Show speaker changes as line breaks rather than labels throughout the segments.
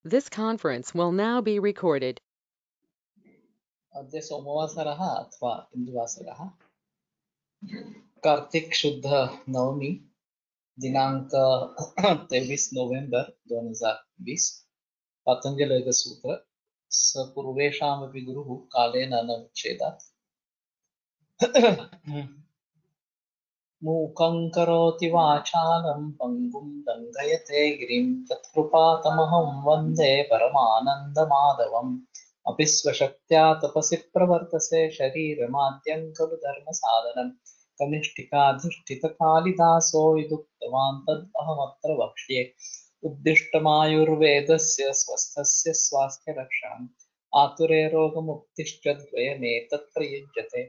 This conference will now be recorded.
अद्य सोमवासरः अथवा इन्दुवासरः कार्तिक शुद्ध नवमी दिनांक 23 नवंबर 2020 पतंजलि योग सूत्र स पूर्वेषामपि गुरुः कालेन न उच्येतात् मूकं करोति वाचालं पङ्गुं लङ्घयते गिरिं तत्कृपातमहं वन्दे परमानन्दमाधवम् अपि स्वशक्त्या तपसि प्रवर्तसे शरीरमाद्यं खलु धर्मसाधनं कनिष्ठिकाधिष्ठितकालिदासो विदुक्तवान् तदहमत्र वक्ष्ये उद्दिष्टमायुर्वेदस्य स्वस्थस्य स्वास्थ्यरक्षणम् आतुरे रोगमुक्तिश्च द्वयमेतत् प्रयुज्यते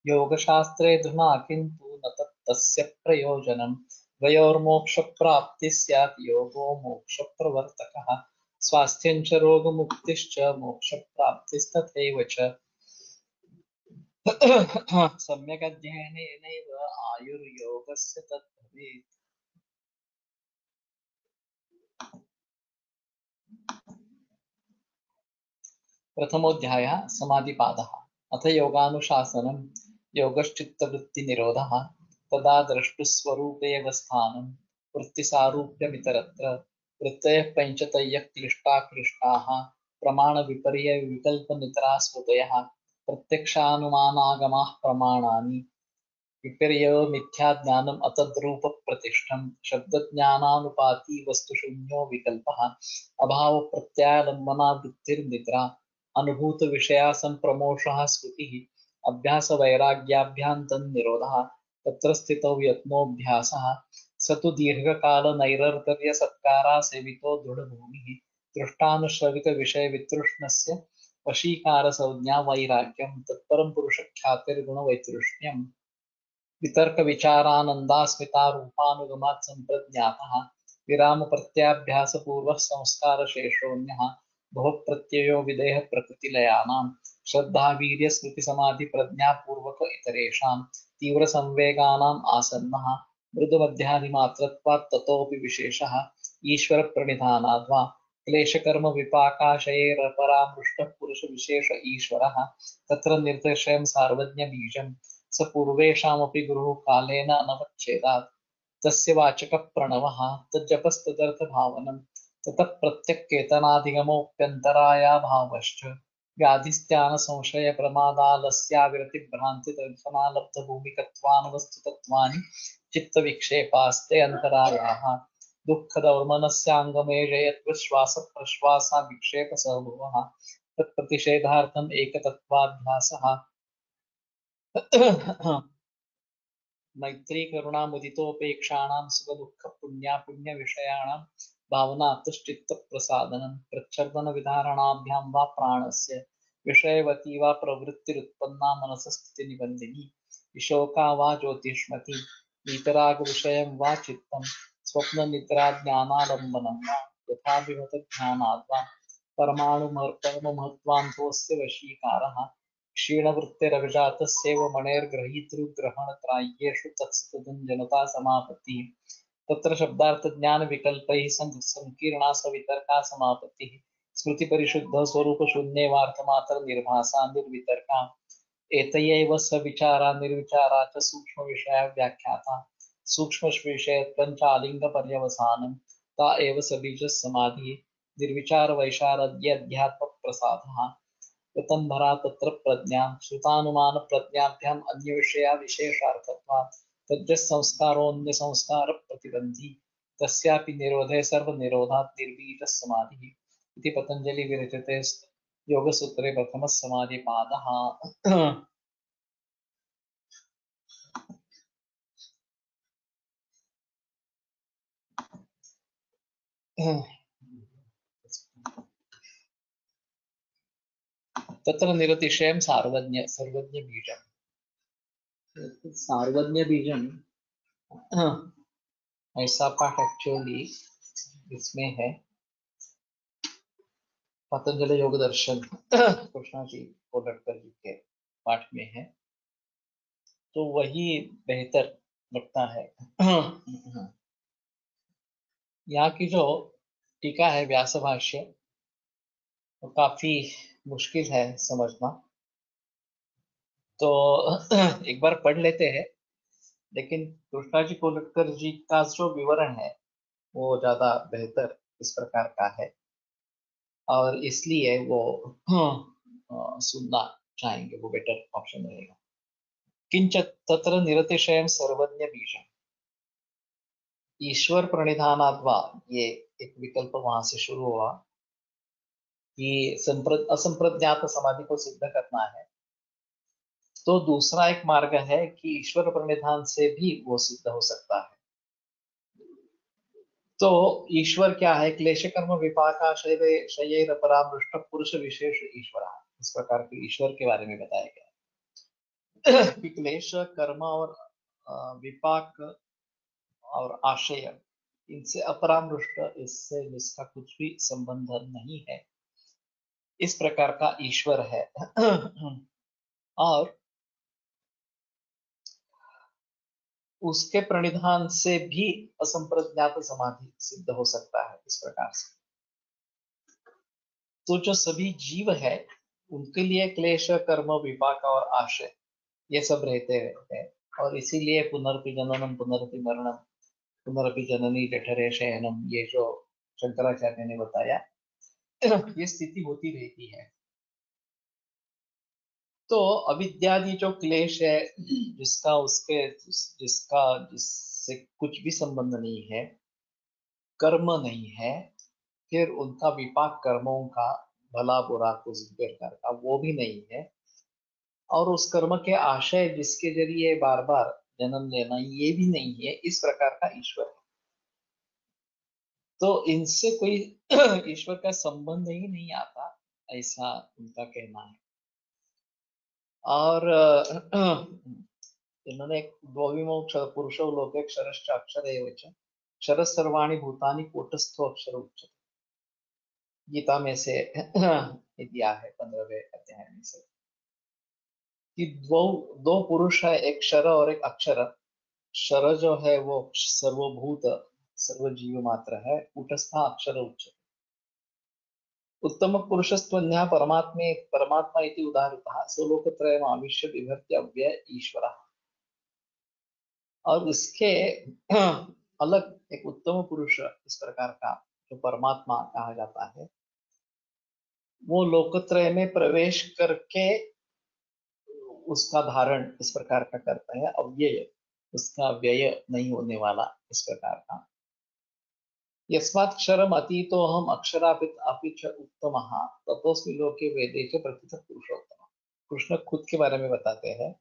योगशास्त्रे धुना किन्तु न तस्य प्रयोजनं द्वयोर्मोक्षप्राप्तिः स्यात् योगो मोक्षप्रवर्तकः स्वास्थ्यं च रोगमुक्तिश्च मोक्षप्राप्तिस्तथैव च सम्यक् अध्ययनेनैव आयुर्योगस्य तद्भवेत् प्रथमोऽध्यायः समाधिपादः अथ योगानुशासनं योगश्चित्तवृत्तिनिरोधः तदा द्रष्टुस्वरूपेव स्थानं वृत्तिसारूप्यमितरत्र वृत्तयः पञ्चतयः क्लिष्टाः प्रमाणविपर्ययविकल्पनितराः स्मृतयः प्रत्यक्षानुमानागमाः प्रमाणानि विपर्ययो मिथ्याज्ञानम् अतद्रूपप्रतिष्ठं शब्दज्ञानानुपाती वस्तुशून्यो विकल्पः अभावप्रत्यालम्बना वृत्तिर्निद्रा अनुभूतविषया सम्प्रमोषः स्मृतिः अभ्यासवैराग्याभ्यां तन्निरोधः तत्र स्थितौ यत्नोऽभ्यासः स तु दीर्घकालनैरन्तर्यसत्कारासेवितो दृढभूमिः दृष्टानुश्रवितविषयवितृष्णस्य वशीकारसंज्ञा वैराग्यं तत्परं पुरुषख्यातिर्गुणवैतृष्ण्यम् वितर्कविचारानन्दास्मितारूपानुगमात् सम्प्रज्ञातः विरामप्रत्याभ्यासपूर्वः संस्कारशेषोऽन्यः भवप्रत्ययो विदेहप्रकृतिलयानां श्रद्धा वीर्यस्मृतिसमाधिप्रज्ञापूर्वक इतरेषां तीव्रसंवेगानाम् आसन्नः मृदुमध्यादिमात्रत्वात् ततोऽपि विशेषः ईश्वरप्रणिधानाद्वा क्लेशकर्मविपाकाशयैरपरामृष्टः पुरुषविशेष ईश्वरः तत्र निर्देशयं सार्वज्ञबीजम् स पूर्वेषामपि गुरुः कालेन अनवच्छेदात् तस्य वाचकः प्रणवः तज्जपस्तदर्थभावनं ततः प्रत्यक्केतनाधिगमोऽप्यन्तरायाभावश्च व्याधिस्त्यानसंशयप्रमादालस्याविरतिभ्रान्तिदर्शनालब्धभूमिकत्वानवस्थितत्वानि चित्तविक्षेपास्ते अन्तरायाः दुःखदौर्मनस्याङ्गमेजयत्विश्वासप्रश्वासाविक्षेपसहभुवः तत्प्रतिषेधार्थम् एकतत्त्वाभ्यासः मैत्री करुणा मुदितोपेक्षाणां सुखदुःखपुण्यापुण्यविषयाणां भावनातश्चित्तप्रसादनं प्रच्छर्दनविधारणाभ्यां वा प्राणस्य विषयवती वा प्रवृत्तिरुत्पन्ना मनसस्थितिनिबन्धिनी विशोका वा ज्योतिष्मती वीतरागविषयं वा चित्तं स्वप्ननिद्राज्ञानालम्बनं वा यथाभिमतध्यानाद् वा परमाणुमहत्त्वान्तोऽस्य वशीकारः क्षीणवृत्तिरभिजातस्यैव मणेर्ग्रहीतृग्रहणत्राह्येषु तत्सततं समापत्तिः तत्र शब्दार्थज्ञानविकल्पैः संकीर्णा सवितर्का समापत्तिः स्मृतिपरिशुद्धः स्वरूपशून्येवार्थमात्रनिर्भासा निर्वितर्का एतयैव सविचारा निर्विचारा च सूक्ष्मविषया व्याख्याता सूक्ष्मविषयत्वं च आलिङ्गपर्यवसानं ता एव सबीजसमाधिः निर्विचारवैशारद्यध्यात्मप्रसादः ऋतंभरा तत्र प्रज्ञा श्रुतानुमानप्रज्ञाभ्याम् अन्यविषया विशेषार्थत्वात् तज्जसंस्कारोऽन्यसंस्कारप्रतिबन्धी तस्यापि निरोधे सर्वनिरोधात् निर्बीजः समाधिः इति पतञ्जलिविरचिते योगसूत्रे प्रथमः समाधिपादः तत्र निरतिशयं सर्वज्ञबीजम् सार्वज्ञबीजम् ऐसा पाठ एक्चुअली इसमें है पतंजलि योग दर्शन कृष्णा जी कोडटकर जी के पाठ में है तो वही बेहतर लगता है। यहाँ की जो टीका है व्यास भाष्य तो काफी मुश्किल है समझना। तो एक बार पढ़ लेते हैं, लेकिन कृष्णा जी कोलटकर जी का जो विवरण है वो ज्यादा बेहतर इस प्रकार का है, और इसलिए वो सुनना चाहेंगे, वो बेटर ऑप्शन रहेगा। किंच तत्र निरतिशयम सर्वज्ञ बीजम, ईश्वर प्रणिधानाद्वा, ये एक विकल्प वहां से शुरू हुआ कि असंप्रज्ञात समाधि को सिद्ध करना है। तो दूसरा एक मार्ग है कि ईश्वर प्रणिधान से भी वो सिद्ध हो सकता है। तो ईश्वर क्या है? क्लेश कर्म विपाका शयैर परामृष्ट पुरुष विशेष ईश्वर, इस प्रकार के ईश्वर के बारे में बताया गया है कि क्लेश कर्म और विपाक और आशय, इनसे अपरामृष्ट, इससे जिसका कुछ भी संबंध नहीं है, इस प्रकार का ईश्वर है। और उसके प्रणिधान से भी असंप्रज्ञात समाधि सिद्ध हो सकता है इस प्रकार से। तो जो सभी जीव है उनके लिए क्लेश कर्म विपाक और आशय ये सब रहते रहते हैं, और इसीलिए पुनरपि जननम पुनरपि मरणम पुनरपि जननी जठरे शयनम, ये जो शंकराचार्य ने बताया, ये स्थिति होती रहती है। तो अविद्यादि जो क्लेश है, जिसका उसके जिसका जिससे कुछ भी संबंध नहीं है, कर्म नहीं है, फिर उनका विपाक कर्मों का, भला बुरा कुछ भी प्रकार का वो भी नहीं है, और उस कर्म के आशय जिसके जरिए बार बार जन्म लेना, ये भी नहीं है, इस प्रकार का ईश्वर है। तो इनसे कोई ईश्वर का संबंध ही नहीं आता, ऐसा उनका कहना है। और इन्होंने द्वविमो पुरुषो लोके क्षरश्च अक्षर एव च, क्षर सर्वाणि भूतानि कूटस्थो अक्षर उच्यते, गीता में से ये दिया है 15वें अध्याय में से, कि दो पुरुष है, एक क्षर और एक अक्षर। क्षर जो है वो सर्वभूत सर्वजीव मात्र है, कूटस्थ अक्षर उच्यते। उत्तम पुरुषस्त्वन्यः परमात्मे परमात्मा इति उदाहृतः स्वलोकत्रयम् आविश्य बिभर्त्य अव्यय ईश्वरः। और इसके अलग एक उत्तम पुरुष इस प्रकार का जो परमात्मा कहा जाता है, वो लोकत्रय में प्रवेश करके उसका धारण इस प्रकार का करता है, अव्यय, उसका व्यय नहीं होने वाला इस प्रकार का। यस्मात् क्षरम अतीतो हम अक्षरापित अपि च उत्तमः ततोऽस्मि लोके वेदे च प्रथितः पुरुषोत्तम। कृष्ण खुद के बारे में बताते हैं,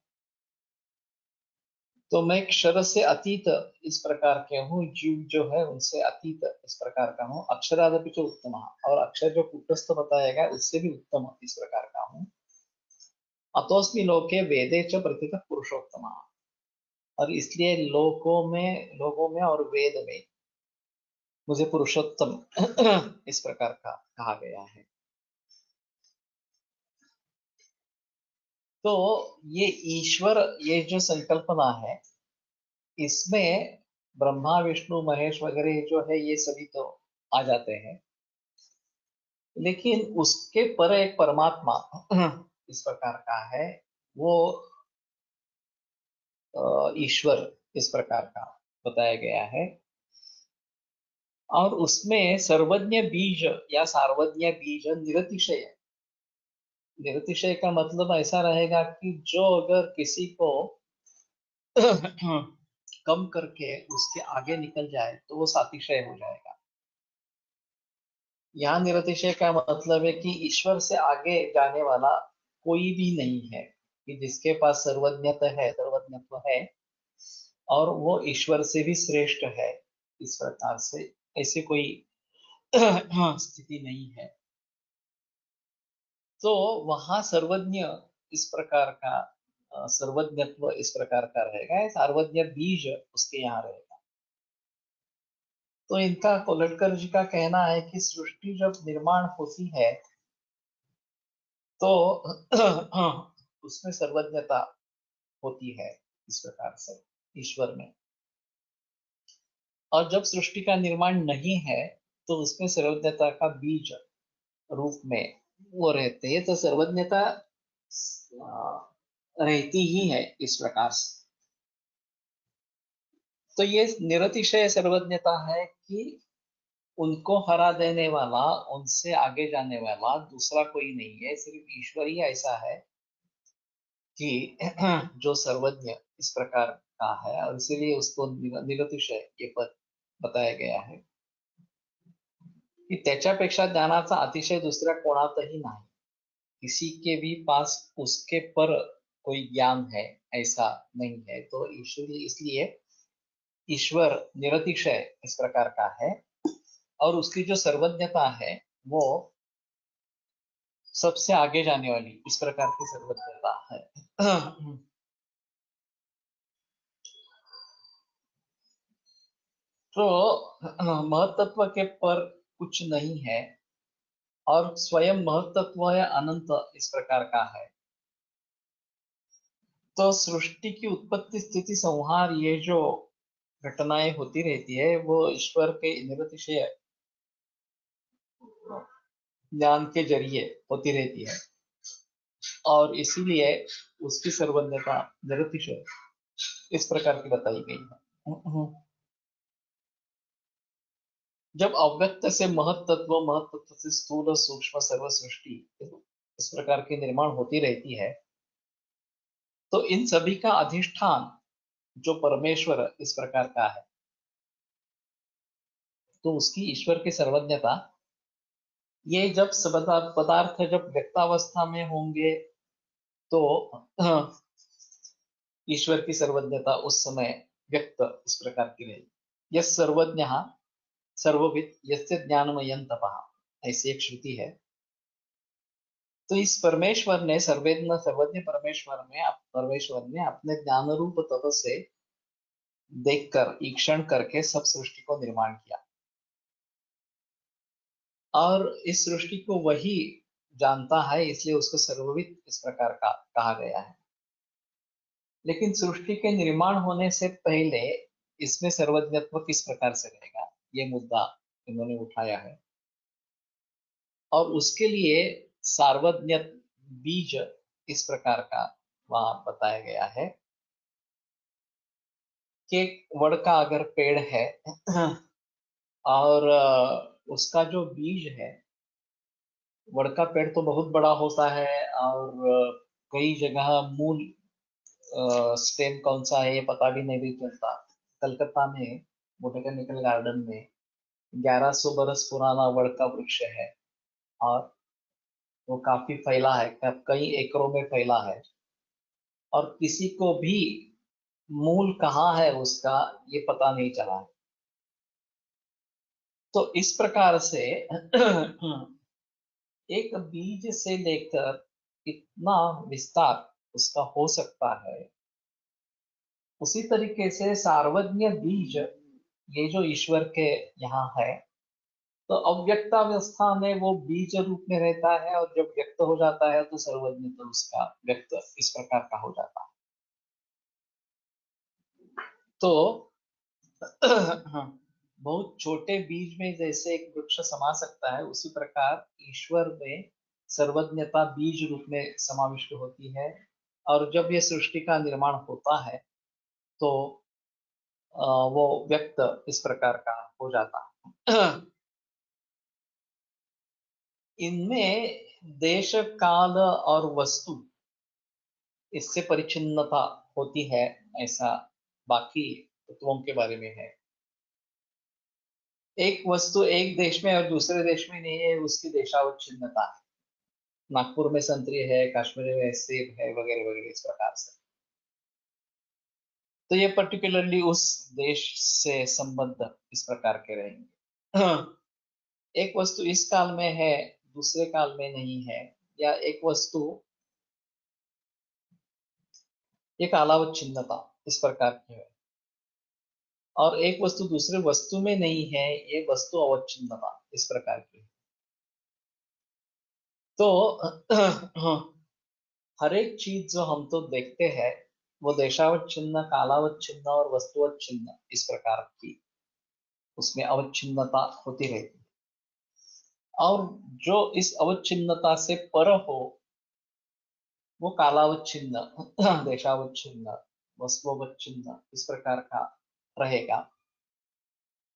तो मैं क्षर से अतीत इस प्रकार के हूँ, जीव जो है उनसे अतीत इस प्रकार का हूँ, अक्षरादपि च उत्तम, और अक्षर जो कूटस्थ बताया गया उससे भी उत्तम इस प्रकार का हूँ। अतोस्मि लोके वेदे च प्रथितः पुरुषोत्तम, और इसलिए लोगों में और वेद में मुझे पुरुषोत्तम इस प्रकार का कहा गया है। तो ये ईश्वर, ये जो संकल्पना है, इसमें ब्रह्मा विष्णु महेश वगैरह जो है ये सभी तो आ जाते हैं, लेकिन उसके पर एक परमात्मा इस प्रकार का है, वो ईश्वर इस प्रकार का बताया गया है। और उसमें सर्वज्ञ बीज या सार्वज्ञ बीज निरतिशय, निरतिशय का मतलब ऐसा रहेगा कि जो अगर किसी को कम करके उसके आगे निकल जाए तो वो सातिशय हो जाएगा। यहाँ निरतिशय का मतलब है कि ईश्वर से आगे जाने वाला कोई भी नहीं है, कि जिसके पास सर्वज्ञत्व है और वो ईश्वर से भी श्रेष्ठ है, इस प्रकार से ऐसी कोई स्थिति नहीं है। तो वहां सर्वज्ञ इस प्रकार का सर्वज्ञत्व इस प्रकार का रहेगा, सार्वज्ञ बीज उसके यहाँ रहेगा। तो इनका कोलटकर जी का कहना है कि सृष्टि जब निर्माण होती है तो उसमें सर्वज्ञता होती है इस प्रकार से ईश्वर में, और जब सृष्टि का निर्माण नहीं है तो उसमें सर्वज्ञता का बीज रूप में वो रहते हैं, तो सर्वज्ञता रहती ही है इस प्रकार से। तो ये निरतिशय सर्वज्ञता है कि उनको हरा देने वाला, उनसे आगे जाने वाला दूसरा कोई नहीं है, सिर्फ ईश्वर ही ऐसा है कि जो सर्वज्ञ इस प्रकार का है, और इसीलिए उसको निरतिशय ये पद बताया गया है की त्याच्यापेक्षा ज्ञानाचा अतिशय दुसऱ्या कोणातही नाही, किसी के भी पास उसके पर कोई ज्ञान है ऐसा नहीं है। तो ईश्वरी इसलिए ईश्वर निरतिशय इस प्रकार का है, और उसकी जो सर्वज्ञता है वो सबसे आगे जाने वाली इस प्रकार की सर्वज्ञता है। तो महतत्व के पर कुछ नहीं है, और स्वयं महतत्व है, अनंत इस प्रकार का है। तो सृष्टि की उत्पत्ति स्थिति संहार ये जो घटनाएं होती रहती है वो ईश्वर के निरतिशय ज्ञान के जरिए होती रहती है, और इसीलिए उसकी सर्वज्ञता निरतिशय इस प्रकार की बताई गई है। जब अव्यक्त से महत तत्व, महत तत्व से स्थूल सूक्ष्म सर्व सृष्टि इस प्रकार की निर्माण होती रहती है, तो इन सभी का अधिष्ठान जो परमेश्वर इस प्रकार का है, तो उसकी ईश्वर की सर्वज्ञता, ये जब पदार्थ जब व्यक्तावस्था में होंगे तो ईश्वर की सर्वज्ञता उस समय व्यक्त इस प्रकार की रहेगी। यह सर्वज्ञ सर्वविद यस्य ज्ञानमयं तपः, ऐसी एक श्रुति है। तो इस परमेश्वर ने सर्वज्ञ सर्वज्ञ परमेश्वर ने अपने ज्ञान रूप तप से देखकर ईक्षण करके सब सृष्टि को निर्माण किया, और इस सृष्टि को वही जानता है, इसलिए उसको सर्वविद इस प्रकार का कहा गया है। लेकिन सृष्टि के निर्माण होने से पहले इसमें सर्वज्ञत्व किस प्रकार से रहेगा, ये मुद्दा इन्होंने उठाया है, और उसके लिए सार्वज्ञ बीज इस प्रकार का वहां बताया गया है कि वड़ का अगर पेड़ है और उसका जो बीज है, वड़ का पेड़ तो बहुत बड़ा होता है, और कई जगह मूल स्टेम कौन सा है ये पता भी नहीं भी चलता। कलकत्ता में बोटेनिकल गार्डन में 1100 बरस पुराना वड़ का वृक्ष है, और वो काफी फैला है, कई एकड़ों में फैला है, और किसी को भी मूल कहाँ है उसका ये पता नहीं चला है। तो इस प्रकार से एक बीज से लेकर इतना विस्तार उसका हो सकता है, उसी तरीके से सार्वज्ञ बीज ये जो ईश्वर के यहाँ है, तो अव्यक्तावस्था में वो बीज रूप में रहता है, और जब व्यक्त हो जाता है तो सर्वज्ञ तो उसका व्यक्त इस प्रकार का हो जाता है। तो बहुत छोटे बीज में जैसे एक वृक्ष समा सकता है, उसी प्रकार ईश्वर में सर्वज्ञता बीज रूप में समाविष्ट होती है, और जब ये सृष्टि का निर्माण होता है तो वो व्यक्त इस प्रकार का हो जाता है। इनमें देश काल और वस्तु इससे परिचिन्नता होती है, ऐसा बाकी तत्वों के बारे में है। एक वस्तु एक देश में और दूसरे देश में नहीं है, उसकी देशावच्छिन्नता है। नागपुर में संतरी है, कश्मीर में सेब है, वगैरह वगैरह इस प्रकार से। तो ये पर्टिकुलरली उस देश से संबद्ध इस प्रकार के रहेंगे। एक वस्तु इस काल में है, दूसरे काल में नहीं है, या एक वस्तु ये कालावच्छिन्नता इस प्रकार की है, और एक वस्तु दूसरे वस्तु में नहीं है, ये वस्तु अवच्छिन्नता इस प्रकार की है। तो हर एक चीज जो हम तो देखते हैं वो देशावच्छिन्न, कालावच्छिन्न और वस्तुवच्छिन्न इस प्रकार की उसमें अवच्छिन्नता होती रहती है। और जो इस अवच्छिन्नता से पर हो वो कालावच्छिन्न देशावच्छिन्न वस्तुअवच्छिन्न इस प्रकार का रहेगा,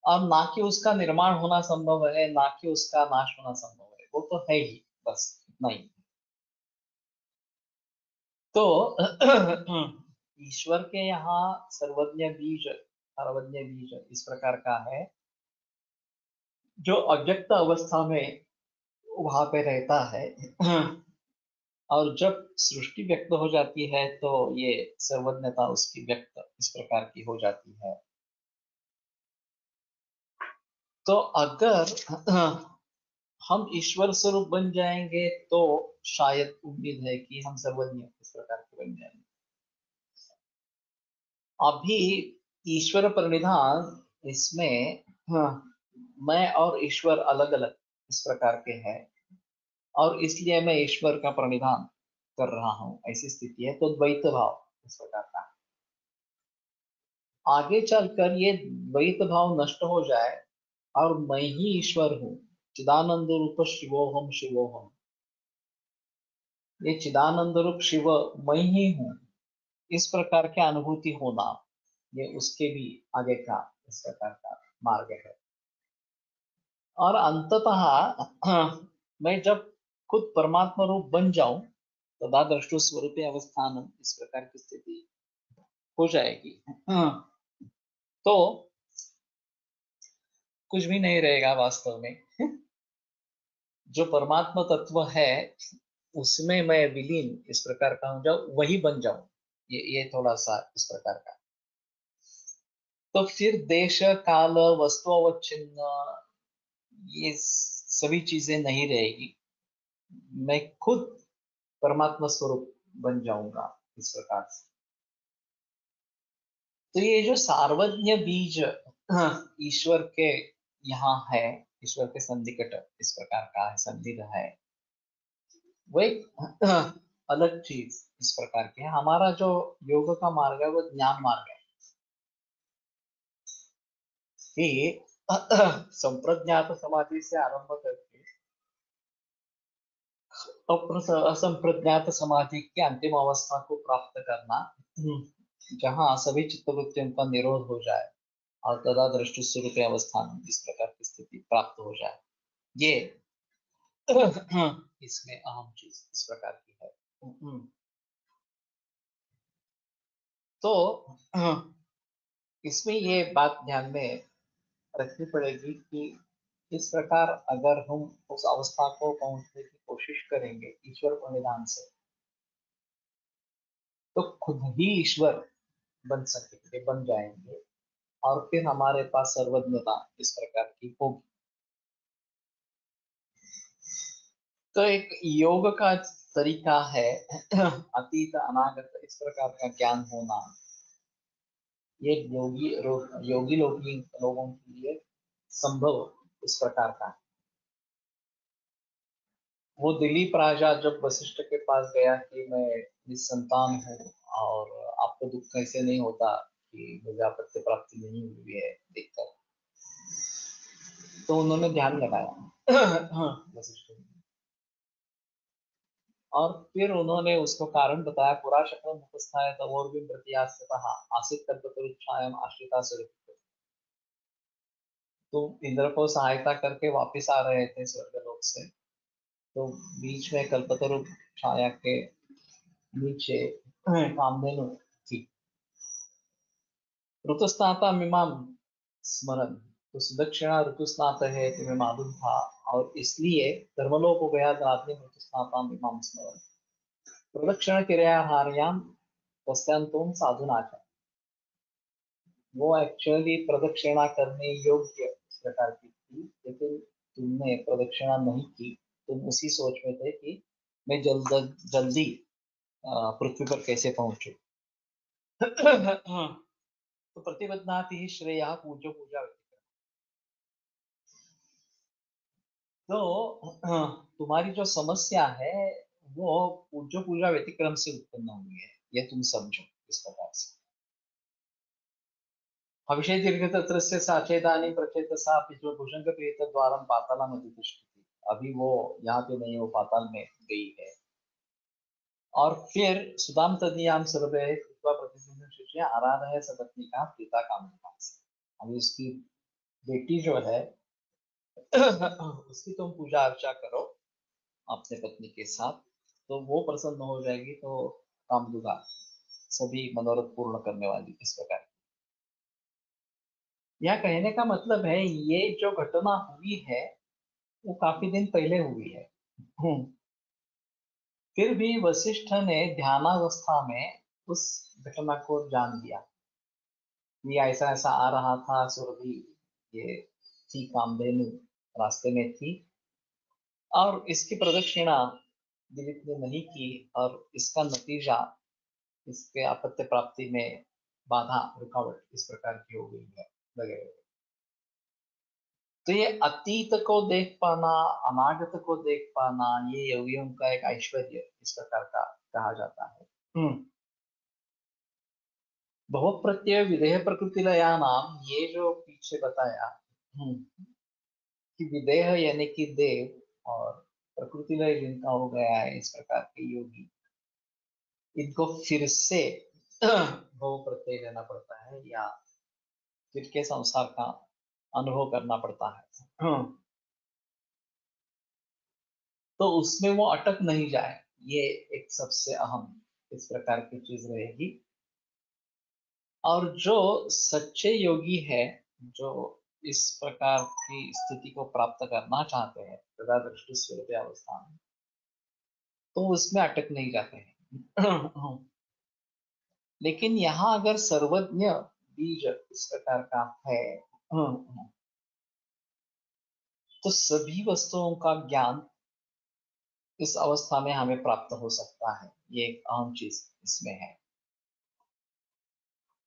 और ना कि उसका निर्माण होना संभव है ना कि उसका नाश होना संभव है, वो तो है ही, बस इतना ही। तो ईश्वर के यहाँ सर्वज्ञ बीज, सर्वज्ञ बीज इस प्रकार का है जो अव्यक्त अवस्था में वहां पे रहता है और जब सृष्टि व्यक्त हो जाती है तो ये सर्वज्ञता उसकी व्यक्त इस प्रकार की हो जाती है। तो अगर हम ईश्वर स्वरूप बन जाएंगे तो शायद उम्मीद है कि हम सर्वज्ञ इस प्रकार के बन जाएंगे। अभी ईश्वर प्रणिधान इसमें मैं और ईश्वर अलग अलग इस प्रकार के हैं और इसलिए मैं ईश्वर का प्रणिधान कर रहा हूं, ऐसी स्थिति है, तो द्वैत भाव इस प्रकार का। आगे चलकर ये द्वैत भाव नष्ट हो जाए और मैं ही ईश्वर हूँ, चिदानंद रूप शिवोहम शिवोहम, ये चिदानंद रूप शिव मैं ही हूँ, इस प्रकार की अनुभूति होना, ये उसके भी आगे का इस प्रकार का मार्ग है। और अंततः मैं जब खुद परमात्मा रूप बन जाऊं तदा द्रष्टु स्वरूप अवस्थान इस प्रकार की स्थिति हो जाएगी, तो कुछ भी नहीं रहेगा वास्तव में। जो परमात्मा तत्व है उसमें मैं विलीन इस प्रकार का हो जाऊं, वही बन जाऊं, ये थोड़ा सा इस प्रकार का। तो फिर देश काल वस्तु अवच्छिन्न ये सभी चीजें नहीं रहेगी, मैं खुद परमात्मा स्वरूप बन जाऊंगा इस प्रकार से। तो ये जो सार्वज्ञ बीज ईश्वर के यहाँ है, ईश्वर के संधिकट इस प्रकार का है, संदिग्ध है, वो एक अलग चीज इस प्रकार की है। हमारा जो योग का मार्ग है वो ज्ञान मार्ग है कि संप्रज्ञात समाधि से आरंभ करके असंप्रज्ञात समाधि की अंतिम अवस्था को प्राप्त करना, जहाँ सभी चित्तवृत्तियों का निरोध हो जाए और तदा दृष्टि स्वरूप अवस्थान इस प्रकार की स्थिति प्राप्त हो जाए, ये इसमें अहम चीज इस प्रकार की है। तो इसमें ये बात ध्यान में रखनी पड़ेगी कि इस प्रकार अगर हम उस अवस्था को पहुंचने की कोशिश करेंगे ईश्वर प्रणिधान से, तो खुद ही ईश्वर बन सकेंगे, बन जाएंगे, और फिर हमारे पास सर्वज्ञता इस प्रकार की होगी। तो एक योग का तरीका है अतीत अनागत इस प्रकार का ज्ञान होना, ये योगी लोगों के लिए संभव इस प्रकार का। वो दिलीप राजा जब वशिष्ठ के पास गया कि मैं निसंतान हूँ और आपको दुख कैसे नहीं होता कि मुझे आपत्ति प्राप्ति नहीं हुई है देखकर, तो उन्होंने ध्यान लगाया वशिष्ठ ने, और फिर उन्होंने उसको कारण बताया, पुरा शक्र मुखस्थाय तमोर्विम प्रति आसित कल्पतरुच्छायाम आश्रिता सुरक्षित। तो इंद्र को सहायता करके वापिस आ रहे थे स्वर्गलोक से, तो बीच में कल्पतरु छाया के नीचे कामधेनु थी। ऋतुस्नाता मिमाम स्मरण, तो सुदक्षिणा ऋतुस्नात है तुम्हें मालूम था, और इसलिए धर्मलोक हो गया रात्रि ऋतुस्नाता मिमाम स्मरण प्रदक्षिण क्रिया हार्याम तस्यांतों साधुनाचा। वो एक्चुअली प्रदक्षिणा करने योग्य इस प्रकार की थी, लेकिन तुमने प्रदक्षिणा नहीं की, तुम उसी सोच में थे कि मैं जल्दी पृथ्वी पर कैसे पहुंचू। तो प्रतिबद्धनाति ही श्रेय पूज्य पूजा व्यतिक्रम। तो तुम्हारी जो समस्या है वो पूज्य पूजा व्यतिक्रम से उत्पन्न हुई है, ये तुम समझो इस प्रकार से। भविष्य दीर्घ तत्रस्य साचेदानी प्रचेतसा भुजंग प्रेत द्वारम पातालम अधितिष्ठति। अभी वो यहाँ पे नहीं, वो पाताल में गई है। और फिर सुदाम तदीयाम सर्वे कृत्वा प्रतिदिनं शुचि आराधय सपत्निका प्रीता कामनां से। अभी उसकी बेटी जो है उसकी तुम पूजा अर्चा करो अपने पत्नी के साथ, तो वो प्रसन्न हो जाएगी, तो कामदुगा सभी मनोरथ पूर्ण करने वाली, इस प्रकार। यह कहने का मतलब है ये जो घटना हुई है वो काफी दिन पहले हुई है। फिर भी वशिष्ठ ने ध्यानावस्था में उस घटना को जान लिया। ये ऐसा ऐसा आ रहा था, सुरभि ये थी, कामधेनु रास्ते में थी, और इसकी प्रदक्षिणा दिलीप ने नहीं की, और इसका नतीजा इसके अपत्य प्राप्ति में बाधा, रुकावट इस प्रकार की हो गई है वगैरह। तो ये अतीत को देख पाना, अनागत को देख पाना, ये योगियों का एक ऐश्वर्य इस प्रकार का कहा जाता है। बहुत प्रत्यय विधेय प्रकृति लया नाम, ये जो पीछे बताया कि विदेह यानी कि देव, और प्रकृति लय जिनका हो गया है, इस प्रकार के योगी, इनको फिर से बहु प्रत्यय लेना पड़ता है, या फिर के संसार का अनुभव करना पड़ता है। तो उसमें वो अटक नहीं जाए, ये एक सबसे अहम इस प्रकार की चीज रहेगी। और जो सच्चे योगी है, जो इस प्रकार की स्थिति को प्राप्त करना चाहते हैं तथा दृष्टि स्वरूप अवस्था में, तो उसमें अटक नहीं जाते हैं। लेकिन यहाँ अगर सर्वज्ञ बीज इस प्रकार का है, तो सभी वस्तुओं का ज्ञान इस अवस्था में हमें प्राप्त हो सकता है, ये एक अहम चीज इसमें है।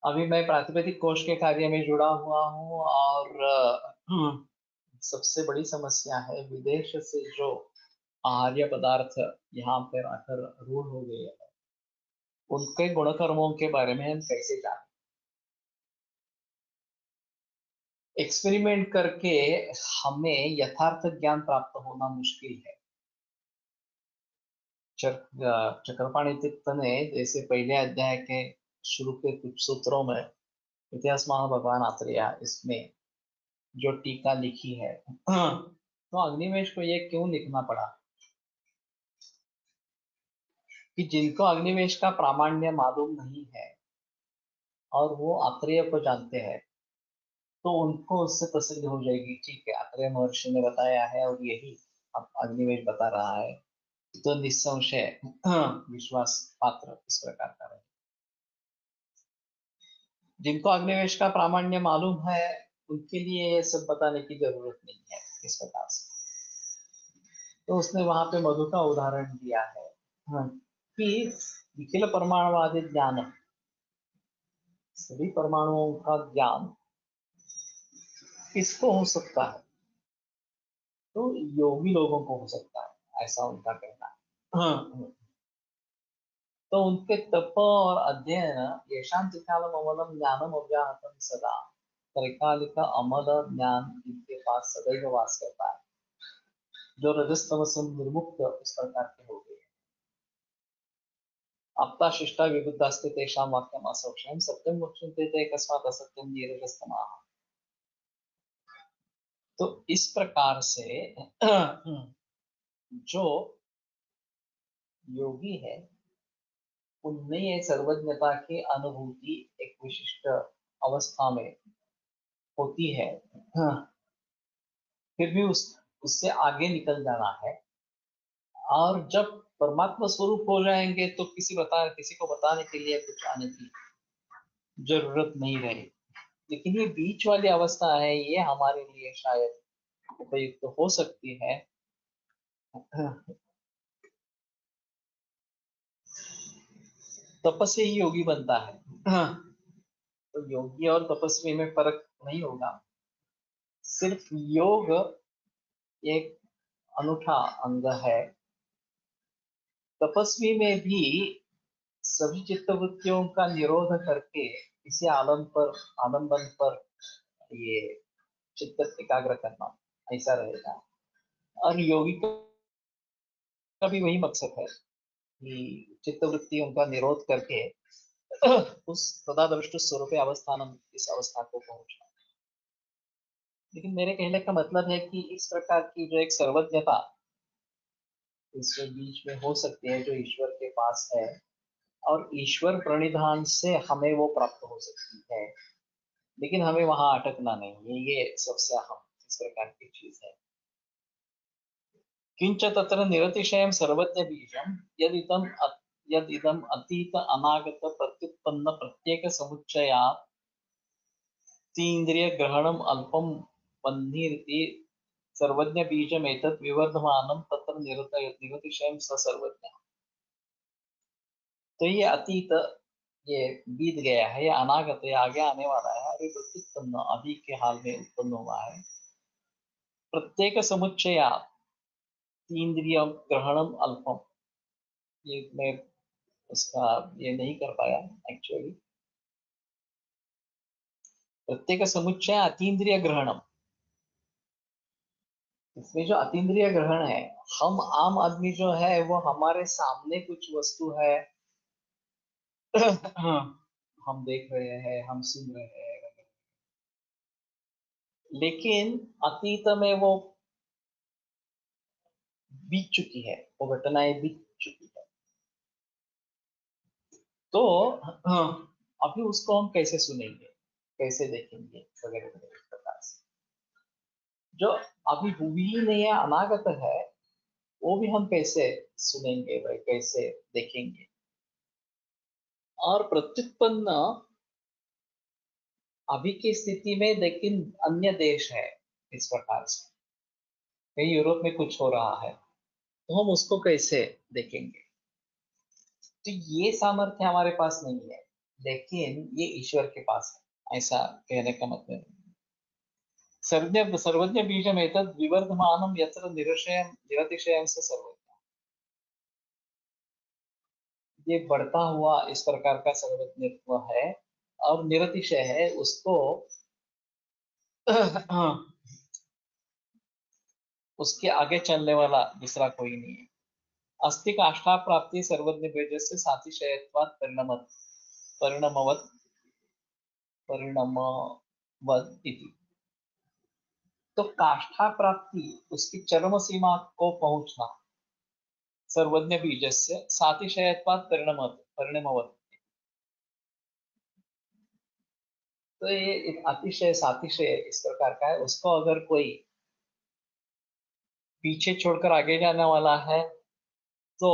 अभी मैं प्रातिपदिक कोश के कार्य में जुड़ा हुआ हूँ, और सबसे बड़ी समस्या है विदेश से जो आहार्य पदार्थ यहाँ पर आकर रूढ़ हो गए हैं, उनके गुणकर्मों के बारे में हम कैसे जाने। एक्सपेरिमेंट करके हमें यथार्थ ज्ञान प्राप्त होना मुश्किल है। चक्रपाणी तीर्थ ने जैसे पहले अध्याय के शुरू के कुछ सूत्रों में इतिहास महा भगवान आत्रेय इसमें जो टीका लिखी है, तो अग्निवेश को ये क्यों लिखना पड़ा कि जिनको अग्निवेश का प्रामाण्य मालूम नहीं है और वो आत्रेय को जानते हैं, तो उनको उससे प्रसिद्ध हो जाएगी, ठीक है आत्रेय महर्षि ने बताया है और यही अब अग्निवेश बता रहा है, तो निस्संशय विश्वास पात्र इस प्रकार का है। जिनको अग्निवेश का प्रामाण्य मालूम है उनके लिए ये सब बताने की जरूरत नहीं है इस प्रकार से। तो उसने वहां पे मधु का उदाहरण दिया है, कि निखिल परमाणुवादी ज्ञान, सभी परमाणुओं का ज्ञान किसको हो सकता है, तो योगी लोगों को हो सकता है, ऐसा उनका कहना है। तो उनके तप और अध्ययन, येषां त्रिकालम अमलम ज्ञानम अव्याहतम सदा, त्रिकालिक अमल ज्ञान इनके पास सदैव वास करता है, जो रजस्तम से निर्मुक्त इस प्रकार के हो गए। आपता शिष्टा विबुद्धास्ते तेषां वाक्यम असौक्ष्यम सत्यम वक्ष्यन्ते ते कस्मात् असत्यम नीरजस्तमाः। तो इस प्रकार से जो योगी है उनमें ये सर्वज्ञता की अनुभूति एक विशिष्ट अवस्था में होती है। फिर भी उससे आगे निकल जाना है, और जब परमात्मा स्वरूप हो जाएंगे तो किसी को बताने के लिए कुछ आने की जरूरत नहीं रहे। लेकिन ये बीच वाली अवस्था है, ये हमारे लिए शायद उपयुक्त तो हो सकती है। तपस्या ही योगी बनता है। तो योगी और तपस्वी में फर्क नहीं होगा, सिर्फ योग एक अनूठा अंग है। तपस्वी में भी सभी चित्तवृत्तियों का निरोध करके इसी आलम्बन पर ये चित्त एकाग्र करना ऐसा रहेगा। और योगी का भी वही मकसद है कि चित्तवृत्ति उनका निरोध करके उस तदादृष्ट स्वरूप अवस्थानम, इस अवस्था को पहुंचना। लेकिन मेरे कहने का मतलब है कि इस प्रकार की जो एक सर्वज्ञता इस बीच में हो सकती है जो ईश्वर के पास है, और ईश्वर प्रणिधान से हमें वो प्राप्त हो सकती है, लेकिन हमें वहां अटकना नहीं है। ये सबसे अहम इस प्रकार की चीज है। किंच तत्र निरतिशयं सर्वज्ञ बीजं यदिदम अतीत अनागत प्रत्युत्पन्न प्रत्येक समुच्चयात् तीन्द्रिय ग्रहणम अल्पम बन्धीरिति सर्वज्ञ बीजम एतत् विवर्धमानम तत्र निरतिशयं स सर्वज्ञ। तो ये अतीत, ये बीत गया है, ये अनागत, ये आगे आने वाला है, अभी प्रत्युत्पन्न, अभी के हाल में उत्पन्न हुआ है। प्रत्येक समुच्चयात् तीन्द्रिय ग्रहणम अल्पम, ये मैं उसका ये नहीं कर पाया एक्चुअली। प्रत्येक समुच्चय अतीन्द्रिय ग्रहणम, इसमें जो अतीन्द्रिय ग्रहण है, हम आम आदमी जो है वो हमारे सामने कुछ वस्तु है हम देख रहे हैं, हम सुन रहे हैं, लेकिन अतीत में वो बीत चुकी है, वो घटनाएं बीत चुकी है। तो अभी उसको हम कैसे सुनेंगे, कैसे देखेंगे वगैरह वगैरह इस प्रकार से। जो अभी हुई ही नहीं है, अनागत है, वो भी हम कैसे सुनेंगे भाई, कैसे देखेंगे। और प्रत्युत्पन्न अभी की स्थिति में लेकिन अन्य देश है इस प्रकार से, कहीं यूरोप में कुछ हो रहा है, तो हम उसको कैसे देखेंगे। तो ये सामर्थ्य हमारे पास नहीं है, लेकिन ये ईश्वर के पास है, ऐसा कहने का मतलब है। सर्वज्ञ बीजम एतद् विवर्धमानम यत्र निरतिशयं निरतिशयं स सर्वज्ञ। ये बढ़ता हुआ इस प्रकार का सर्वज्ञत्व है और निरतिशय है, उसको उसके आगे चलने वाला दूसरा कोई नहीं है। अस्ति काष्ठा प्राप्ति सर्वज्ञ बीजस्य सातिशयत्वात् परिणमवत् परिणमवत् इति। तो काष्ठा प्राप्ति, उसकी चरम सीमा को पहुंचना, सर्वज्ञ बीजस्य सातिशयत्वात् परिणमवत्। तो ये एक अतिशय सातिशय इस प्रकार का है, उसको अगर कोई पीछे छोड़कर आगे जाने वाला है तो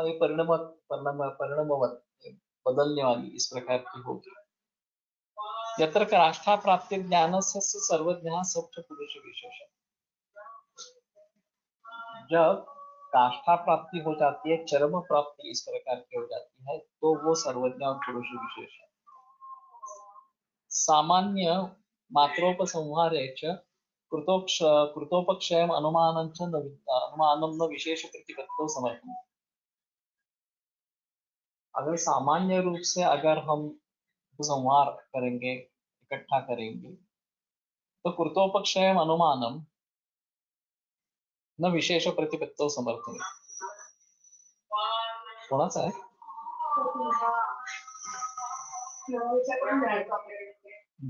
ये परिणमवत, बदलने वाली इस प्रकार की होगी। यत्र काष्ठा प्राप्ति ज्ञान से सर्वज्ञ सप्त पुरुष विशेष। जब काष्ठा प्राप्ति हो जाती है, चरम प्राप्ति इस प्रकार की हो जाती है, तो वो सर्वज्ञ और पुरुष विशेष है। सामान्य मात्रोपसंहारे च कृतोपक्षयम् अनुमानं न विशेष प्रतिपत्तो समर्थन। अगर सामान्य रूप से अगर हम संहार करेंगे, इकट्ठा करेंगे, तो कृतोपक्षयम् अनुमानम न विशेष प्रतिपत्तो समर्थन। थोड़ा सा है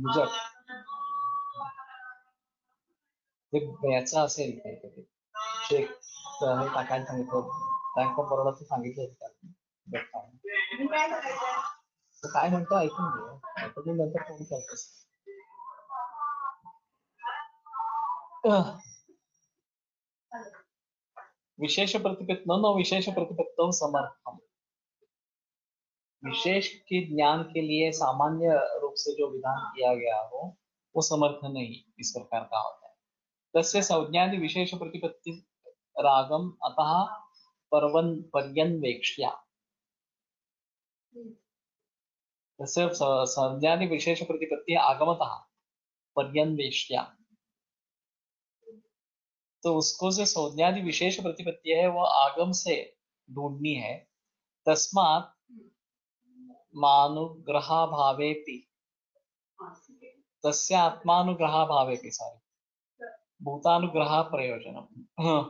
गुजर ते याचा असेल काहीतरी चेक हे टाकायला सांगितलं, बँक ऑफ बरोडाचं सांगितलं होतं, तर काय म्हणतो ऐकून घे, आता तू नंतर फोन करतोस। विशेष प्रतिपत्ति न विशेष प्रतिपत्तो समर्थम। विशेष के ज्ञान के लिए सामान्य रूप से जो विधान किया गया हो वो समर्थ नहीं इस प्रकार का होता है। तस्य संज्ञादि विशेष प्रतिपत्ति रागम अतः पर्यन्वेक्ष्या। तस्य संज्ञादि विशेष प्रतिपत्ति आगमतः पर्यन्वेक्ष्या, तो उसको जो संज्ञादि विशेष प्रतिपत्ति है वो आगम से ढूंढनी है। तस्मात् मानुग्रहाभावेपि, तस्य आत्मानुग्रहाभावेपि, सॉरी, भूतानुग्रह प्रयोजनम। हाँ,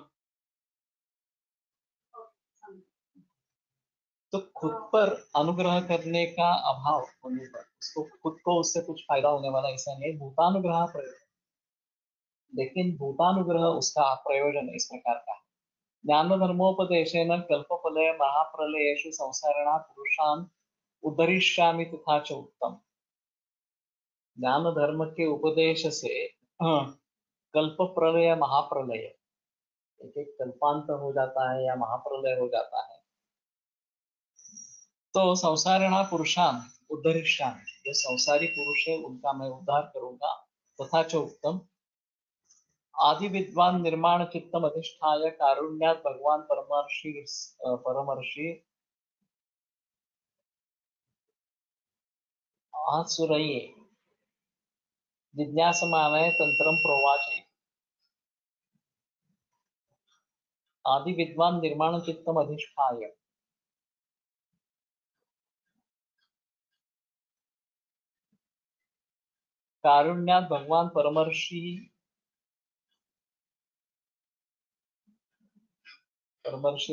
तो खुद पर अनुग्रह करने का अभाव होने पर उसको खुद को उससे कुछ फायदा होने वाला ऐसा नहीं है। भूतानुग्रह प्रयोजन, लेकिन भूतानुग्रह उसका प्रयोजन इस प्रकार का है। ज्ञान धर्मोपदेशेन कल्पफलय महाप्रलयेषु संसारिणः पुरुषान् उद्धरिष्यामि तथा च उत्तम। ज्ञान धर्म के उपदेश से कल्प प्रलय महाप्रलय, एक एक कल्पांत हो जाता है या महाप्रलय हो जाता है, तो संसारिणा पुरुषान उद्धरिष्यामि, जो संसारी पुरुष है उनका मैं उद्धार करूंगा। तथा च उत्तम, आदि विद्वान निर्माण चित्तम अधिष्ठाय कारुण्यात भगवान परमर्षि आसुरये जिज्ञासमानय तंत्रम प्रोवाच। आदि विद्वान निर्माण चित्तम अधिष्ठाय, कारुण्यात भगवान परमर्षि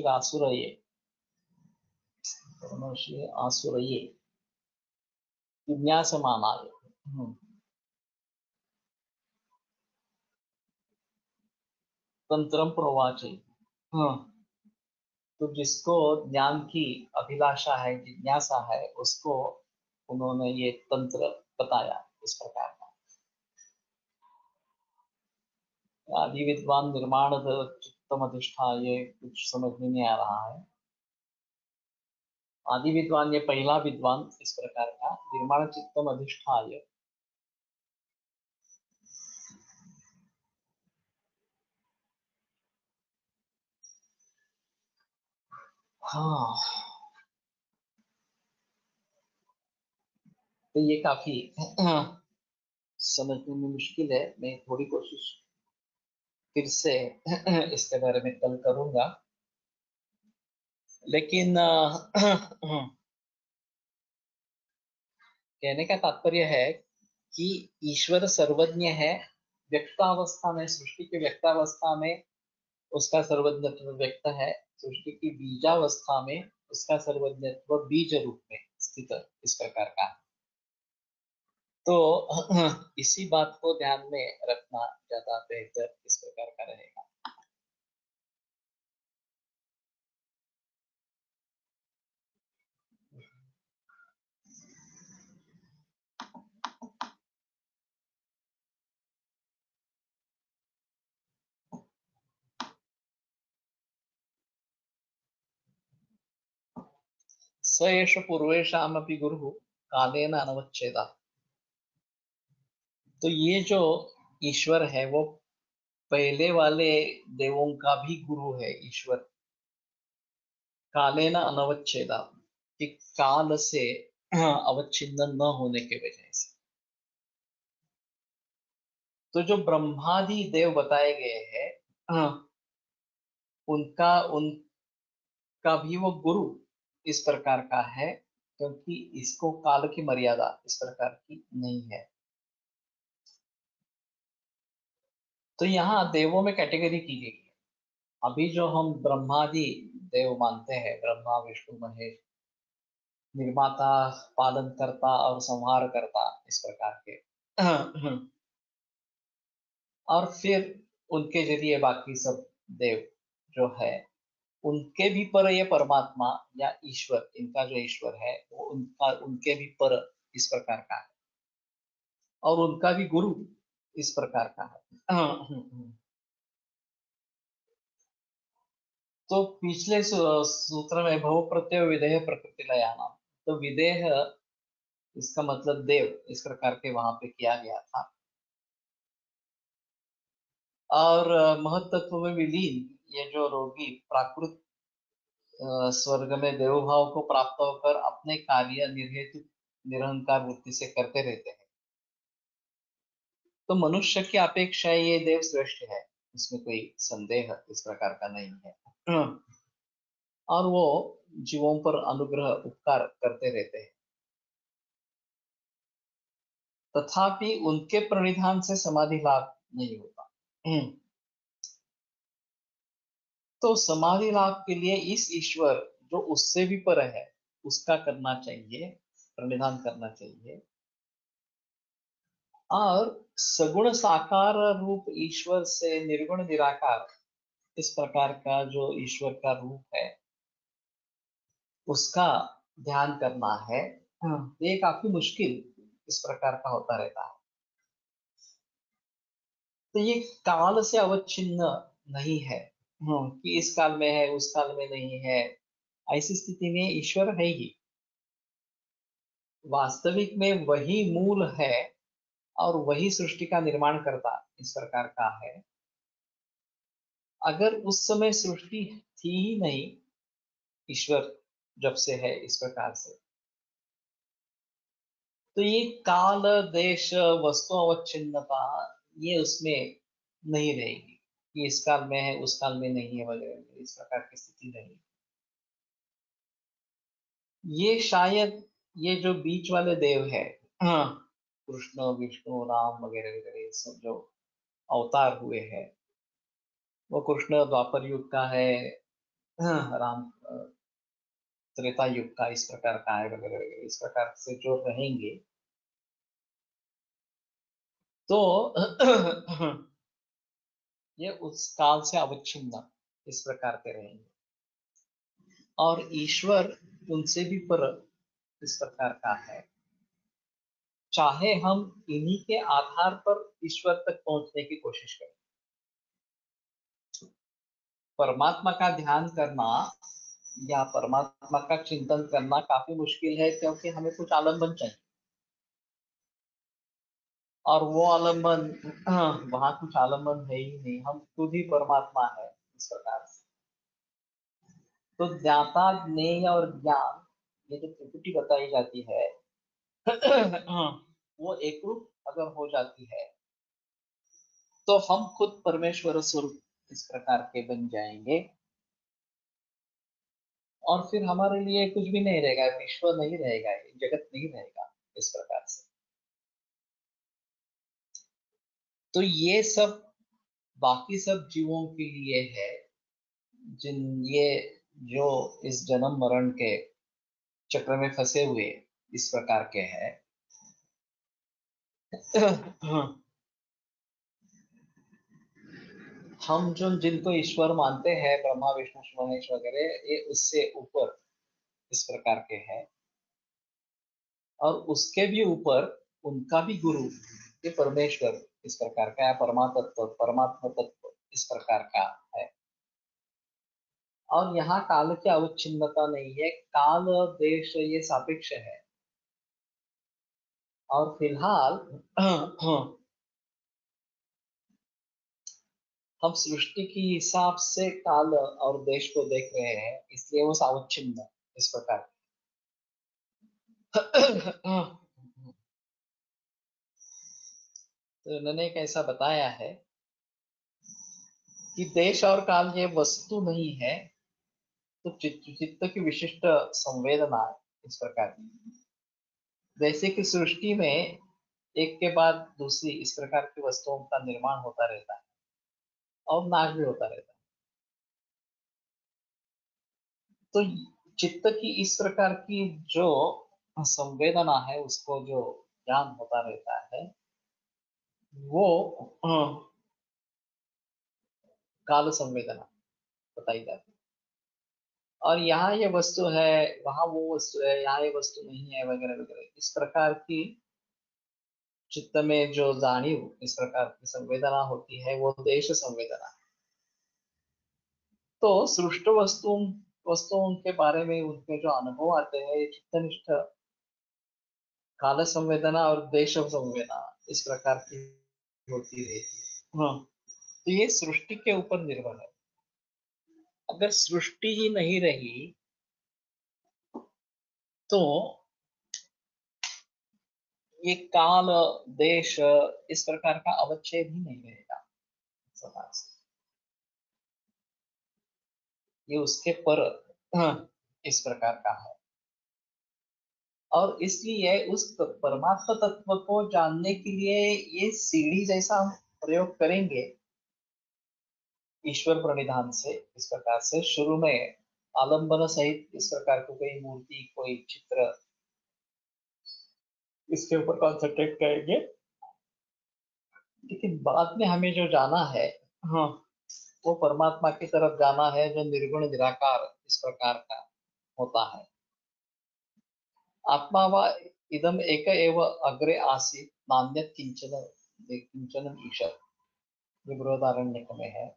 आसुरये, परमर्षि आसुरये जिज्ञासमानाय। तंत्रम प्रोवाच। हाँ, तो जिसको ज्ञान की अभिलाषा है, जिज्ञासा है, उसको उन्होंने ये तंत्र बताया इस प्रकार का। आदि विद्वान निर्माण चित्तम अधिष्ठा, ये कुछ समझ में नहीं आ रहा है। आदि विद्वान ये पहला विद्वान इस प्रकार का, निर्माण चित्तम अधिष्ठाय। हाँ, तो ये काफी समझने में मुश्किल है। मैं थोड़ी कोशिश फिर से इसके बारे में कल करूंगा, लेकिन कहने का तात्पर्य है कि ईश्वर सर्वज्ञ है। व्यक्तावस्था में, सृष्टि की व्यक्तावस्था में उसका सर्वज्ञत्व व्यक्त है, सृष्टि की बीजावस्था में उसका सर्वज्ञत्व बीज रूप में स्थित इस प्रकार का। तो इसी बात को ध्यान में रखना ज्यादा बेहतर इस प्रकार का रहेगा। स एष पूर्वेषामपि गुरुः कालेन अनवच्छेदः। तो ये जो ईश्वर है वो पहले वाले देवों का भी गुरु है ईश्वर। कालेन अनवच्छेदा, कि काल से अवच्छिन्न न होने के वजह से। तो जो ब्रह्मादि देव बताए गए हैं उनका भी वो गुरु इस प्रकार का है, क्योंकि इसको काल की मर्यादा इस प्रकार की नहीं है। तो यहाँ देवों में कैटेगरी की गई है। अभी जो हम ब्रह्मादि देव मानते हैं, ब्रह्मा विष्णु महेश, निर्माता, पालन करता और संहार करता इस प्रकार के और फिर उनके जरिए बाकी सब देव जो है, उनके भी पर ये परमात्मा या ईश्वर, इनका जो ईश्वर है वो उनके भी पर इस प्रकार का है, और उनका भी गुरु इस प्रकार का है। तो पिछले सूत्र में भव प्रत्यय विधेय प्रकृति लयाना, तो विदेह इसका मतलब देव इस प्रकार के वहां पे किया गया था। और महत्त्व में विलीन, ये जो रोगी प्राकृत स्वर्ग में देव भाव को प्राप्त होकर अपने कार्य निर्हेतु निरहंकार वृत्ति से करते रहते हैं। तो मनुष्य की अपेक्षा ये देव श्रेष्ठ है, इसमें कोई संदेह इस प्रकार का नहीं है। और वो जीवों पर अनुग्रह उपकार करते रहते हैं, तथापि उनके प्रणिधान से समाधि लाभ नहीं होता। तो समाधि लाभ के लिए इस ईश्वर जो उससे भी पर है उसका करना चाहिए, प्रणिधान करना चाहिए। और सगुण साकार रूप ईश्वर से निर्गुण निराकार इस प्रकार का जो ईश्वर का रूप है उसका ध्यान करना है। ये काफी मुश्किल इस प्रकार का होता रहता है। तो ये काल से अवच्छिन्न नहीं है, कि इस काल में है उस काल में नहीं है। ऐसी स्थिति में ईश्वर है ही, वास्तविक में वही मूल है और वही सृष्टि का निर्माण करता इस प्रकार का है। अगर उस समय सृष्टि थी ही नहीं, ईश्वर जब से है इस प्रकार से, तो ये काल देश वस्तु अवच्छिन्नता ये उसमें नहीं रहेगी कि इस काल में है उस काल में नहीं है वगैरह, इस प्रकार की स्थिति नहीं। ये शायद ये जो बीच वाले देव है, हाँ, कृष्ण विष्णु राम वगैरह वगैरह ये सब जो अवतार हुए हैं, वो कृष्ण द्वापर युग का है, हाँ, राम त्रेता युग का इस प्रकार का है वगैरह वगैरह, इस प्रकार से जो रहेंगे तो ये उस काल से अवच्छिन्न इस प्रकार के रहेंगे। और ईश्वर उनसे भी पर इस प्रकार का है। चाहे हम इन्हीं के आधार पर ईश्वर तक पहुंचने की कोशिश करें, परमात्मा का ध्यान करना या परमात्मा का चिंतन करना काफी मुश्किल है, क्योंकि हमें कुछ आलम्बन चाहिए। और वो आलम्बन, वहां कुछ आलम्बन है ही नहीं, हम खुद ही परमात्मा है इस प्रकार से। तो ज्ञाता ज्ञेय और ज्ञान ये जो त्रिपुटी बताई जाती है वो एक रूप अगर हो जाती है तो हम खुद परमेश्वर स्वरूप इस प्रकार के बन जाएंगे। और फिर हमारे लिए कुछ भी नहीं रहेगा, विश्व नहीं रहेगा, ये जगत नहीं रहेगा इस प्रकार से। तो ये सब बाकी सब जीवों के लिए है, जिन ये जो इस जन्म मरण के चक्र में फंसे हुए इस प्रकार के हैं। हम जो जिनको ईश्वर मानते हैं, ब्रह्मा विष्णु महेश वगैरह, ये उससे ऊपर इस प्रकार के हैं। और उसके भी ऊपर उनका भी गुरु ये परमेश्वर इस प्रकार का है, परमात्मा तत्व इस प्रकार का है। और यहाँ काल की अवच्छिन्नता नहीं है, काल देश ये सापेक्ष है। और फिलहाल हम सृष्टि के हिसाब से काल और देश को देख रहे हैं, इसलिए वो सावच्छिन्न इस प्रकार। तो उन्होंने एक ऐसा बताया है कि देश और काल ये वस्तु नहीं है, तो चित्त की विशिष्ट संवेदना इस प्रकार की। जैसे कि सृष्टि में एक के बाद दूसरी इस प्रकार की वस्तुओं का निर्माण होता रहता है और नाश भी होता रहता है। तो चित्त की इस प्रकार की जो संवेदना है, उसको जो ज्ञान होता रहता है, वो काल संवेदना बताई जाती है। और यहाँ ये वस्तु है, वहां वो वस्तु है, यहाँ ये वस्तु नहीं है वगैरह वगैरह, इस प्रकार की चित्त में जो जानिव इस प्रकार की संवेदना होती है वो देश संवेदना है। तो सृष्ट वस्तुओं के बारे में उनके जो अनुभव आते हैं, ये चित्तनिष्ठ काल संवेदना और देश संवेदना इस प्रकार की होती रहती है। तो ये सृष्टि के ऊपर निर्भर है। अगर सृष्टि ही नहीं रही तो ये काल देश इस प्रकार का अवच्छेद ही नहीं रहेगा समाज से। ये उसके पर इस प्रकार का है। और इसलिए उस परमात्मा तत्व को जानने के लिए ये सीढ़ी जैसा हम प्रयोग करेंगे, ईश्वर प्रणिधान से इस प्रकार से शुरू में आलंबन सहित इस प्रकार की कोई मूर्ति कोई चित्र इसके ऊपर कॉन्सेंट्रेट करेंगे, लेकिन बाद में हमें जो जाना है, हाँ, वो परमात्मा की तरफ जाना है जो निर्गुण निराकार इस प्रकार का होता है। आत्मा वा इदम एक एव अग्रे आसीत नान्यत किंचन किंचन ईश्वर, ये बृहदारण्यक में है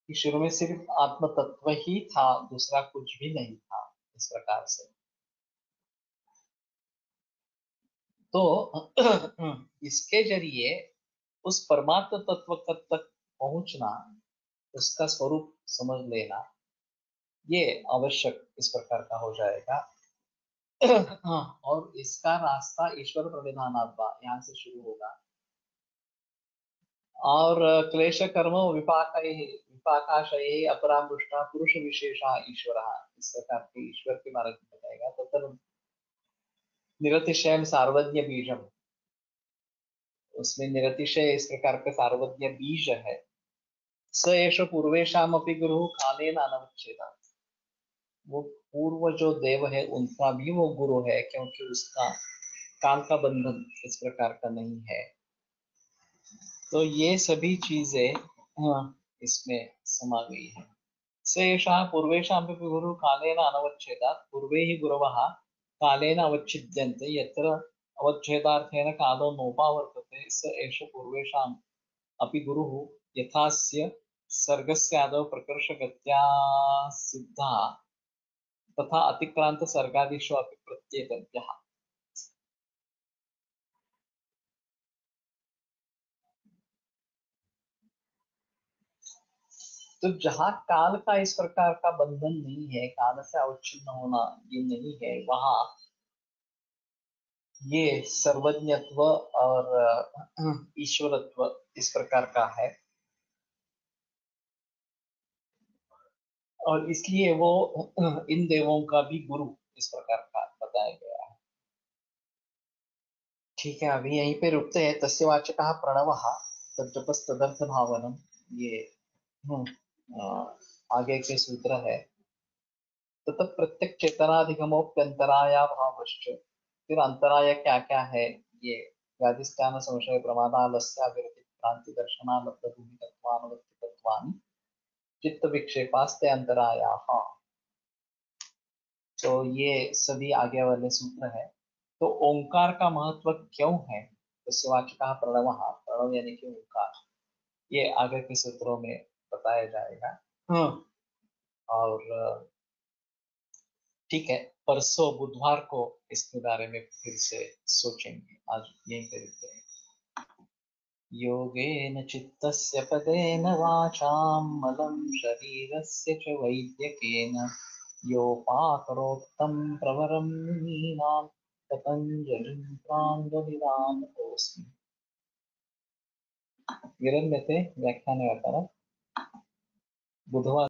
कि शुरू में सिर्फ आत्म तत्व ही था, दूसरा कुछ भी नहीं था इस प्रकार से। तो इसके जरिए उस परमात्म तत्व तक पहुंचना, उसका स्वरूप समझ लेना, ये आवश्यक इस प्रकार का हो जाएगा। हाँ, और इसका रास्ता ईश्वर प्रणिधानात्मा यहाँ से शुरू होगा। और क्लेश कर्म विपाकाशय अपरामृष्टा पुरुष विशेषा ईश्वर, इस प्रकार के ईश्वर के बारे में बताएगा। तो निरतिशय सार्वज्ञ बीजम, उसमें निरतिशय इस प्रकार का सार्वज्ञ बीज है। स एष पूर्वेशामपि गुरु कालेन अनवच्छेदात्, वो पूर्व जो देव है उनका भी वो गुरु है, क्योंकि उसका काल का बंधन इस प्रकार का नहीं है। तो ये सभी चीजें इसमें समा गई है। सेषा पूर्वेशामपि गुरु कालेन अनवच्छेदात्, पूर्वे ही गुरवः कालेन अवच्छिद्यन्ते, यत्र अवच्छेदार्थेन कालो नोपावर्तते स एष पूर्वेषाम् अपि गुरुः, यथास्य सर्गस्यादौ प्रकर्षगत्या सिद्धः तथा अतिक्रांत सर्गादिषु अपि प्रत्येतव्यः। तो जहाँ काल का इस प्रकार का बंधन नहीं है, काल से अवच्छिन्न होना ये नहीं है, वहां ये सर्वज्ञत्व और ईश्वरत्व इस प्रकार का है, और इसलिए वो इन देवों का भी गुरु इस प्रकार का बताया गया है। ठीक है, अभी यहीं पे रुकते हैं। तस्य वाचकः प्रणवः तज्जपस्तदर्थ भावनम, ये आगे के सूत्र है। ततः प्रत्यक चेतनाधिगमोप्यंतराया भावश्च, फिर अंतराय क्या क्या है, ये व्याधिष्ठान संशय प्रमादालस्य विरति भ्रांति दर्शनालब्ध भूमि तत्वानुवृत्ति तत्वानि चित्त विक्षेपास्ते अंतराया। तो ये सभी आगे वाले सूत्र है। तो ओंकार का महत्व क्यों है, तो शिवाचका प्रणव, प्रणव यानी कि ओंकार, ये आगे के सूत्रों में बताया जाएगा। और ठीक है, परसों बुधवार को इसके बारे में फिर से सोचेंगे। आज यहीं पे रुकते हैं। योगेन चित्तस्य पदेन वाचां मलं शरीरस्य च वैद्यकेन योपाकरोक्तं प्रवरं मुनीनां पतञ्जलिं प्राञ्जलिरानतोऽस्मि। विरम्यते व्याख्याने बुधवार